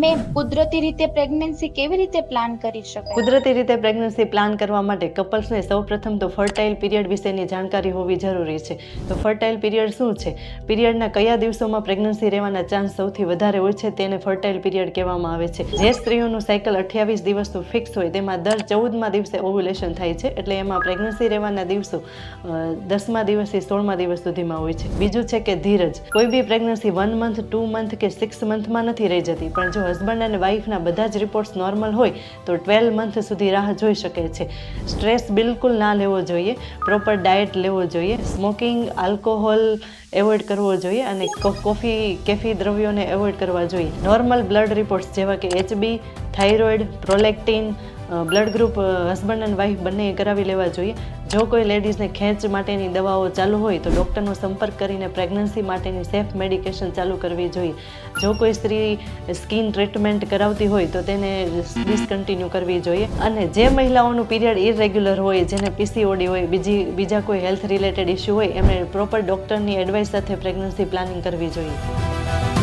મેં કુદરતી રીતે પ્રેગ્નન્સી કેવી રીતે પ્લાન કરી શકાય? કુદરતી રીતે પ્રેગ્નન્સી પ્લાન કરવા માટે કપલ્સને સૌપ્રથમ તો ફર્ટાઇલ પીરિયડ વિશેની જાણકારી હોવી જરૂરી છે. તો ફર્ટાઇલ પીરિયડ શું છે? પીરિયડના કયા દિવસોમાં પ્રેગ્નન્સી રહેવાના ચાન્સ સૌથી વધારે હોય છે તેને ફર્ટાઇલ પીરિયડ કહેવામાં આવે છે. જે સ્ત્રીઓનું સાયકલ 28 દિવસનું ફિક્સ હોય તેમાં દર 14મા દિવસે ઓવ્યુલેશન થાય છે, એટલે એમાં પ્રેગ્નન્સી રહેવાના દિવસો 10મા દિવસથી 16મા દિવસ સુધીમાં હોય છે. બીજું છે કે ધીરજ. કોઈ બી પ્રેગ્નન્સી 1 મંથ, 2 મંથ કે 6 મંથમાં નથી રહી જતી, પણ જો હસબન્ડ અને વાઈફના બધા જ રિપોર્ટ્સ નોર્મલ હોય તો 12 મંથ સુધી રાહ જોઈ શકે છે. સ્ટ્રેસ બિલકુલ ના લેવો જોઈએ, પ્રોપર ડાયટ લેવો જોઈએ, સ્મોકિંગ, આલ્કોહોલ એવોઇડ કરવો જોઈએ અને કોફી, કેફી દ્રવ્યોને એવોઇડ કરવા જોઈએ. નોર્મલ બ્લડ રિપોર્ટ્સ જેવા કે HB, thyroid, prolactin, blood group husband અને વાઈફ બંને કરાવી લેવા જોઈએ. જો કોઈ લેડીઝને ખેંચ માટેની દવાઓ ચાલુ હોય તો ડૉક્ટરનો સંપર્ક કરીને પ્રેગ્નન્સી માટેની સેફ મેડિકેશન ચાલુ કરવી જોઈએ. જો કોઈ સ્ત્રી સ્કિન ટ્રીટમેન્ટ કરાવતી હોય તો તેને ડિસકન્ટિન્યુ કરવી જોઈએ. અને જે મહિલાઓનું પીરિયડ ઇરેગ્યુલર હોય, જેને PCOD હોય, બીજા કોઈ હેલ્થ રિલેટેડ ઇસ્યુ હોય, એમણે પ્રોપર ડૉક્ટરની એડવાઇસ સાથે પ્રેગ્નન્સી પ્લાનિંગ કરવી જોઈએ.